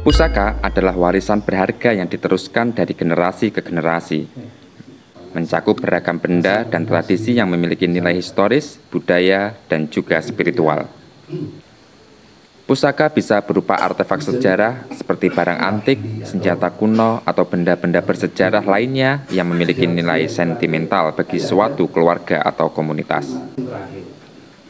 Pusaka adalah warisan berharga yang diteruskan dari generasi ke generasi. Mencakup beragam benda dan tradisi yang memiliki nilai historis, budaya, dan juga spiritual. Pusaka bisa berupa artefak sejarah seperti barang antik, senjata kuno, atau benda-benda bersejarah lainnya yang memiliki nilai sentimental bagi suatu keluarga atau komunitas.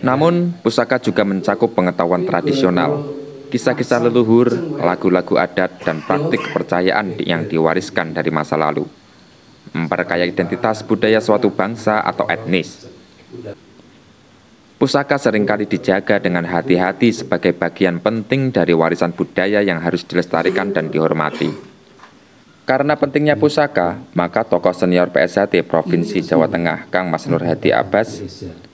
Namun, pusaka juga mencakup pengetahuan tradisional, kisah-kisah leluhur, lagu-lagu adat, dan praktik kepercayaan yang diwariskan dari masa lalu, memperkaya identitas budaya suatu bangsa atau etnis. Pusaka seringkali dijaga dengan hati-hati sebagai bagian penting dari warisan budaya yang harus dilestarikan dan dihormati. Karena pentingnya pusaka, maka tokoh senior PSHT Provinsi Jawa Tengah, Kang Mas Nur Hadi Abbas,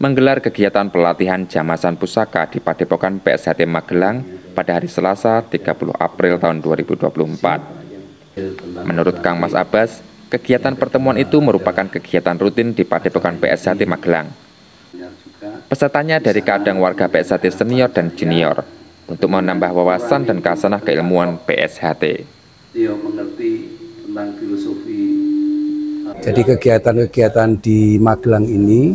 menggelar kegiatan pelatihan jamasan pusaka di Padepokan PSHT Magelang pada hari Selasa 30 April tahun 2024. Menurut Kang Mas Abbas, kegiatan pertemuan itu merupakan kegiatan rutin di Padepokan PSHT Magelang. Pesertanya dari kadang warga PSHT senior dan junior untuk menambah wawasan dan khasanah keilmuan PSHT. Jadi kegiatan-kegiatan di Magelang ini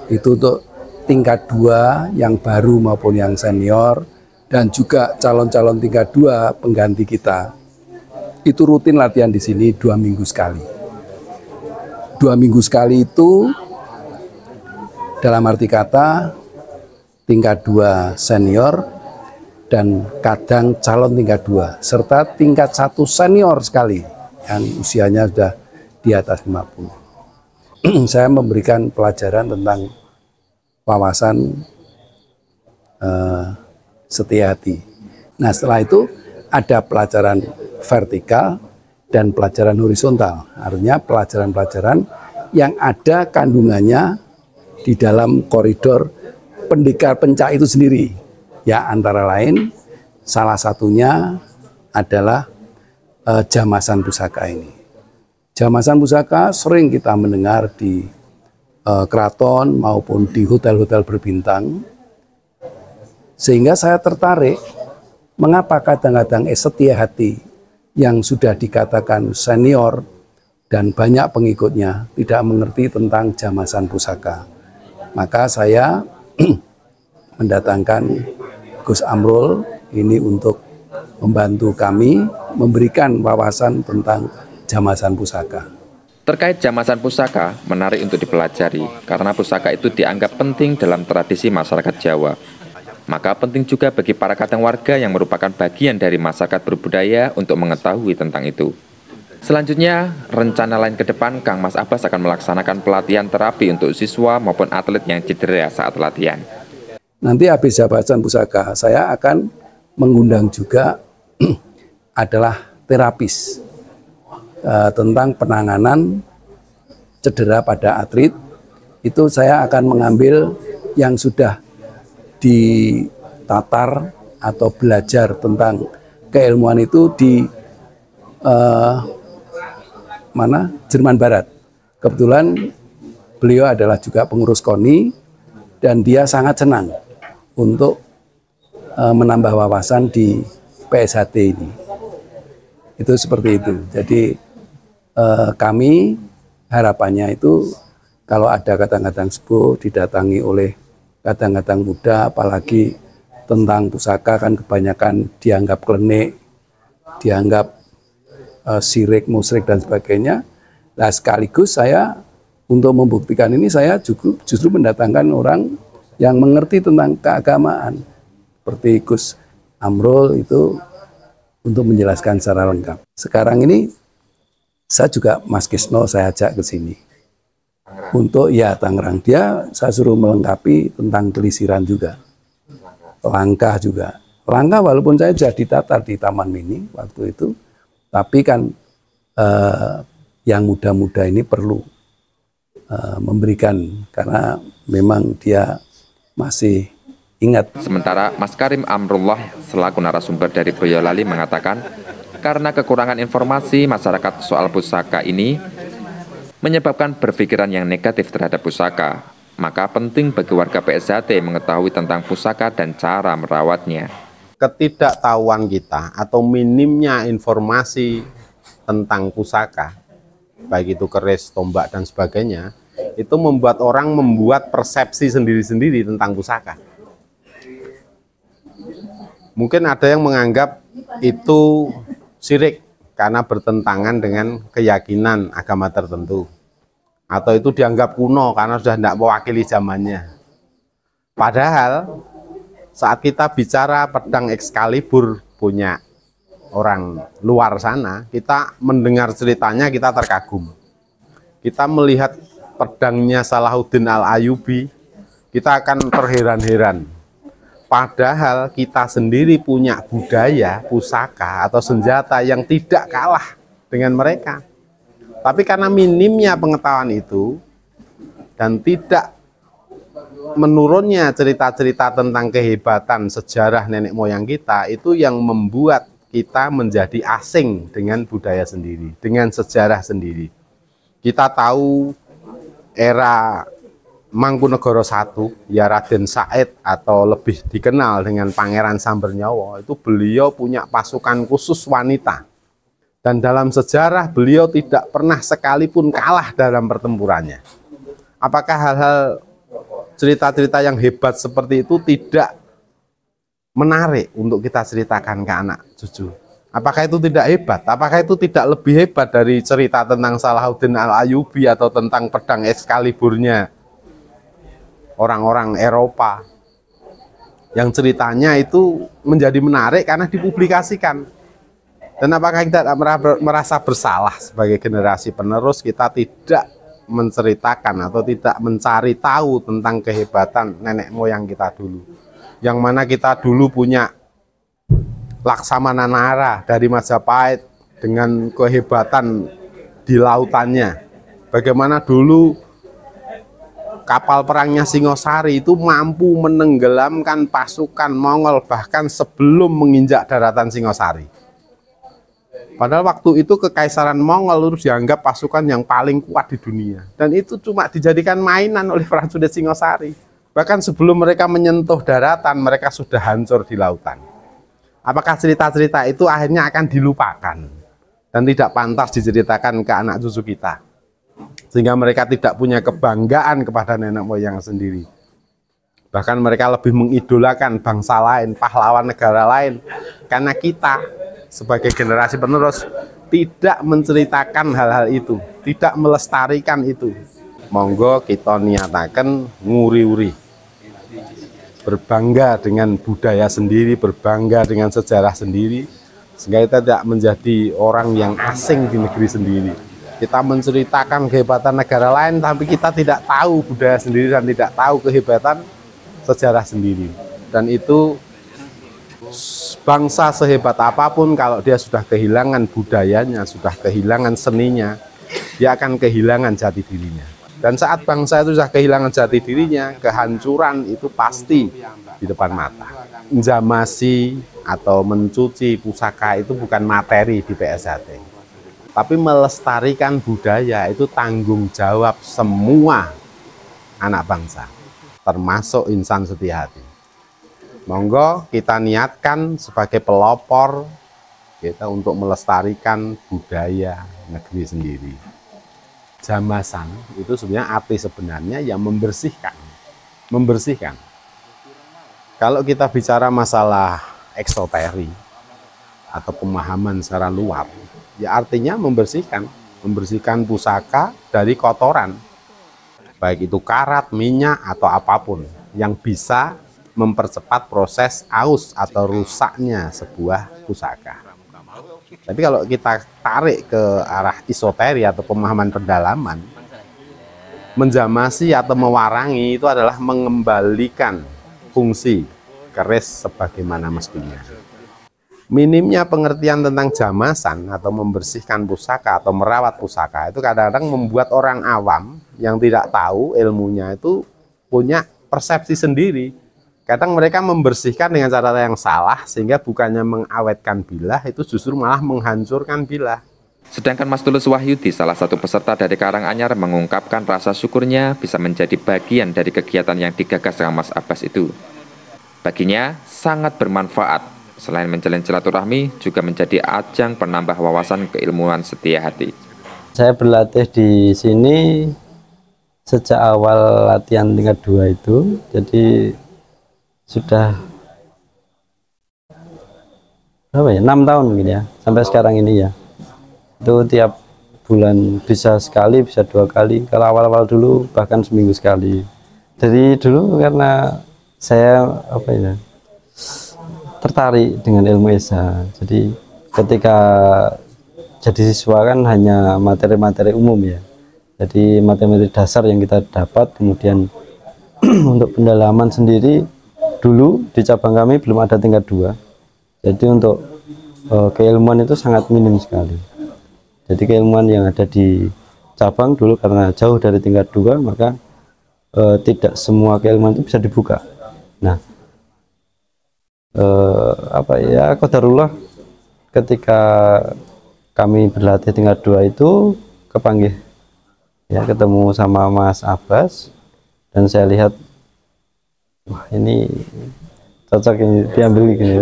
itu untuk tingkat 2 yang baru maupun yang senior dan juga calon-calon tingkat 2 pengganti kita. Itu rutin latihan di sini 2 minggu sekali. 2 minggu sekali itu dalam arti kata tingkat 2 senior dan kadang calon tingkat 2 serta tingkat 1 senior sekali yang usianya sudah di atas 50. Saya memberikan pelajaran tentang wawasan setia hati. Nah, setelah itu ada pelajaran vertikal dan pelajaran horizontal. Artinya pelajaran-pelajaran yang ada kandungannya di dalam koridor pendekar pencak itu sendiri. Ya, antara lain salah satunya adalah jamasan pusaka ini. Jamasan pusaka sering kita mendengar di keraton maupun di hotel-hotel berbintang. Sehingga saya tertarik mengapa kadang-kadang setia hati yang sudah dikatakan senior dan banyak pengikutnya tidak mengerti tentang jamasan pusaka. Maka saya mendatangkan Gus Amrul ini untuk membantu kami memberikan wawasan tentang jamasan pusaka. Terkait jamasan pusaka, menarik untuk dipelajari karena pusaka itu dianggap penting dalam tradisi masyarakat Jawa. Maka penting juga bagi para kadang warga yang merupakan bagian dari masyarakat berbudaya untuk mengetahui tentang itu. Selanjutnya, rencana lain ke depan, Kang Mas Abbas akan melaksanakan pelatihan terapi untuk siswa maupun atlet yang cedera saat latihan. Nanti habis jamasan pusaka, saya akan mengundang juga adalah terapis tentang penanganan cedera pada atlet. Itu saya akan mengambil yang sudah ditatar atau belajar tentang keilmuan itu di Jerman Barat. Kebetulan beliau adalah juga pengurus KONI dan dia sangat senang untuk menambah wawasan di PSHT ini. Itu seperti itu. Jadi kami harapannya itu kalau ada kadang-kadang sepuh didatangi oleh kadang-kadang muda, apalagi tentang pusaka kan kebanyakan dianggap klenik, dianggap sirik, musyrik dan sebagainya. Nah, sekaligus saya untuk membuktikan ini saya justru mendatangkan orang yang mengerti tentang keagamaan seperti Gus Amrul itu untuk menjelaskan secara lengkap. Sekarang ini saya juga Mas Kisno saya ajak ke sini untuk Tangerang. Dia saya suruh melengkapi tentang pelisiran juga, langkah juga. Langkah walaupun saya sudah ditatar di Taman Mini waktu itu, tapi kan yang muda-muda ini perlu memberikan karena memang dia masih ingat. Sementara Mas Karim Amrullah selaku narasumber dari Boyolali mengatakan, karena kekurangan informasi masyarakat soal pusaka ini menyebabkan berpikiran yang negatif terhadap pusaka, maka penting bagi warga PSHT mengetahui tentang pusaka dan cara merawatnya. ketidaktahuan kita atau minimnya informasi tentang pusaka, baik itu keris, tombak, dan sebagainya, itu membuat orang membuat persepsi sendiri-sendiri tentang pusaka. Mungkin ada yang menganggap itu syirik karena bertentangan dengan keyakinan agama tertentu, atau itu dianggap kuno karena sudah tidak mewakili zamannya. Padahal saat kita bicara pedang Excalibur punya orang luar sana, kita mendengar ceritanya, kita terkagum. Kita melihat pedangnya Salahuddin Al-Ayyubi, kita akan terheran-heran. Padahal kita sendiri punya budaya, pusaka, atau senjata yang tidak kalah dengan mereka. Tapi karena minimnya pengetahuan itu, dan tidak menurunnya cerita-cerita tentang kehebatan sejarah nenek moyang kita, itu yang membuat kita menjadi asing dengan budaya sendiri, dengan sejarah sendiri. Kita tahu era Mangkunegara I, ya Raden Said atau lebih dikenal dengan Pangeran Sambernyawa, itu beliau punya pasukan khusus wanita. Dan dalam sejarah beliau tidak pernah sekalipun kalah dalam pertempurannya. Apakah hal-hal cerita-cerita yang hebat seperti itu tidak menarik untuk kita ceritakan ke anak cucu? Apakah itu tidak hebat? Apakah itu tidak lebih hebat dari cerita tentang Salahuddin Al-Ayyubi atau tentang pedang Excaliburnya orang-orang Eropa, yang ceritanya itu menjadi menarik karena dipublikasikan? Dan apakah kita merasa bersalah sebagai generasi penerus kita tidak menceritakan atau tidak mencari tahu tentang kehebatan nenek moyang kita dulu, yang mana kita dulu punya Laksamana Nara dari Majapahit dengan kehebatan di lautannya. Bagaimana dulu kapal perangnya Singosari itu mampu menenggelamkan pasukan Mongol bahkan sebelum menginjak daratan Singosari. Padahal waktu itu kekaisaran Mongol itu dianggap pasukan yang paling kuat di dunia. Dan itu cuma dijadikan mainan oleh prajurit Singosari. Bahkan sebelum mereka menyentuh daratan, mereka sudah hancur di lautan. Apakah cerita-cerita itu akhirnya akan dilupakan dan tidak pantas diceritakan ke anak cucu kita, sehingga mereka tidak punya kebanggaan kepada nenek moyang sendiri? Bahkan mereka lebih mengidolakan bangsa lain, pahlawan negara lain, karena kita sebagai generasi penerus tidak menceritakan hal-hal itu, tidak melestarikan itu. Monggo kita niataken nguri-uri, berbangga dengan budaya sendiri, berbangga dengan sejarah sendiri, sehingga kita tidak menjadi orang yang asing di negeri sendiri. Kita menceritakan kehebatan negara lain, tapi kita tidak tahu budaya sendiri dan tidak tahu kehebatan sejarah sendiri. Dan itu bangsa sehebat apapun, kalau dia sudah kehilangan budayanya, sudah kehilangan seninya, dia akan kehilangan jati dirinya. Dan saat bangsa itu sudah kehilangan jati dirinya, kehancuran itu pasti di depan mata. Menjamasi atau mencuci pusaka itu bukan materi di PSHT, tapi melestarikan budaya itu tanggung jawab semua anak bangsa, termasuk insan setia hati. Monggo kita niatkan sebagai pelopor kita untuk melestarikan budaya negeri sendiri. Jamasan itu sebenarnya arti sebenarnya yang membersihkan. Kalau kita bicara masalah eksoteri atau pemahaman secara luar, ya artinya membersihkan pusaka dari kotoran, baik itu karat, minyak, atau apapun yang bisa mempercepat proses aus atau rusaknya sebuah pusaka. Tapi kalau kita tarik ke arah esoteri atau pemahaman pendalaman, menjamasi atau mewarangi itu adalah mengembalikan fungsi keris sebagaimana mestinya. Minimnya pengertian tentang jamasan atau membersihkan pusaka atau merawat pusaka itu kadang-kadang membuat orang awam yang tidak tahu ilmunya itu punya persepsi sendiri. Kadang mereka membersihkan dengan cara yang salah, sehingga bukannya mengawetkan bilah, itu justru malah menghancurkan bilah. Sedangkan Mas Tulus Wahyudi, salah satu peserta dari Karanganyar, mengungkapkan rasa syukurnya bisa menjadi bagian dari kegiatan yang digagas sama Mas Abbas itu. Baginya sangat bermanfaat, Selain menjalin silaturahmi, juga menjadi ajang penambah wawasan keilmuan Setiahati. Saya berlatih di sini sejak awal latihan tingkat 2 itu, jadi sudah berapa ya, 6 tahun mungkin ya, sampai sekarang ini ya. Itu tiap bulan bisa sekali, bisa 2 kali. Kalau awal-awal dulu bahkan seminggu sekali. Dari dulu karena saya tertarik dengan ilmu esa. Jadi ketika jadi siswa kan hanya materi-materi umum ya. Jadi materi dasar yang kita dapat, kemudian untuk pendalaman sendiri dulu di cabang kami belum ada tingkat 2. Jadi untuk keilmuan itu sangat minim sekali. Jadi keilmuan yang ada di cabang dulu karena jauh dari tingkat 2, maka tidak semua keilmuan itu bisa dibuka. Nah, qadarullah ketika kami berlatih tingkat 2 itu kepanggih ya, ketemu sama Mas Abbas, dan saya lihat wah ini cocok ini diambil gini.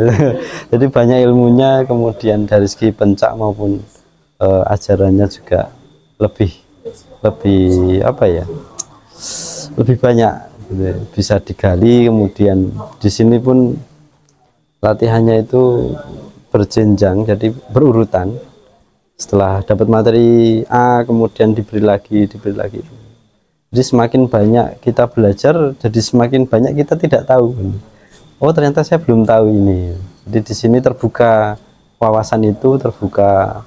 Jadi banyak ilmunya, kemudian dari segi pencak maupun ajarannya juga lebih lebih banyak gitu, bisa digali. Kemudian di sini pun latihannya itu berjenjang, jadi berurutan. Setelah dapat materi A, kemudian diberi lagi. Jadi semakin banyak kita belajar, jadi semakin banyak kita tidak tahu. Oh ternyata saya belum tahu ini. Jadi di sini terbuka wawasan itu, terbuka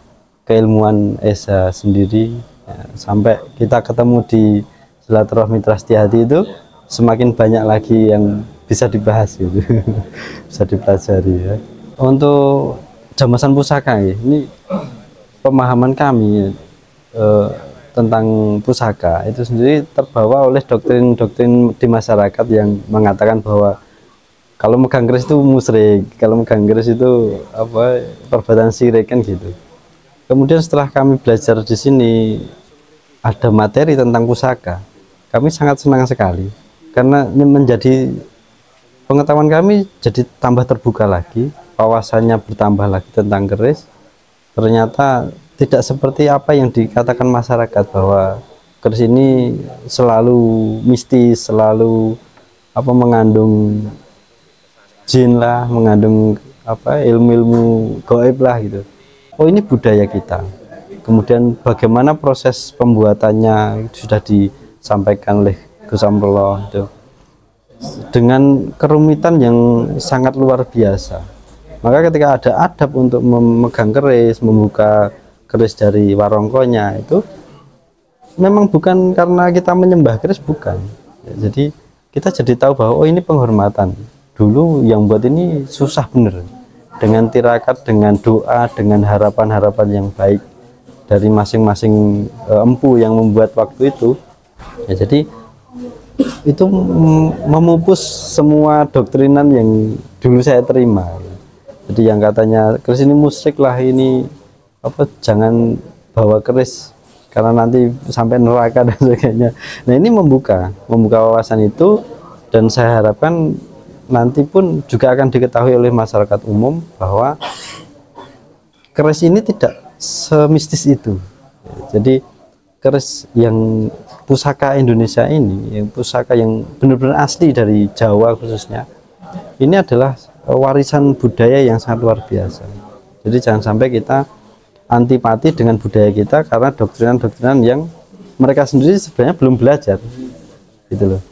keilmuan esa sendiri. Ya, sampai kita ketemu di silaturahmi Setiahati itu semakin banyak lagi yang bisa dibahas gitu. Bisa dipelajari ya. Untuk jamasan pusaka ini pemahaman kami tentang pusaka itu sendiri terbawa oleh doktrin-doktrin di masyarakat yang mengatakan bahwa kalau megang keris itu musyrik, kalau megang keris itu perbuatan syirik kan gitu. Kemudian setelah kami belajar di sini ada materi tentang pusaka, kami sangat senang sekali karena menjadi pengetahuan kami jadi tambah terbuka lagi, wawasannya bertambah lagi tentang keris. Ternyata tidak seperti apa yang dikatakan masyarakat bahwa keris ini selalu mistis, selalu mengandung jin lah, mengandung ilmu-ilmu gaib lah gitu. Oh ini budaya kita. Kemudian bagaimana proses pembuatannya sudah disampaikan oleh Gus Amrullah itu dengan kerumitan yang sangat luar biasa. Maka ketika ada adab untuk memegang keris, membuka keris dari warongkonya, itu memang bukan karena kita menyembah keris, bukan. Ya, jadi kita jadi tahu bahwa oh ini penghormatan. Dulu yang buat ini susah bener. Dengan tirakat, dengan doa, dengan harapan-harapan yang baik dari masing-masing empu yang membuat waktu itu. Ya, jadi itu memupus semua doktrinan yang dulu saya terima. Jadi yang katanya keris ini musyrik lah, ini jangan bawa keris karena nanti sampai neraka dan sebagainya. Nah ini membuka wawasan itu, dan saya harapkan nanti pun juga akan diketahui oleh masyarakat umum bahwa keris ini tidak semistis itu. Jadi keris yang pusaka Indonesia ini, yang pusaka yang benar-benar asli dari Jawa khususnya, ini adalah warisan budaya yang sangat luar biasa. Jadi jangan sampai kita antipati dengan budaya kita karena doktrinan-doktrinan yang mereka sendiri sebenarnya belum belajar gitu loh.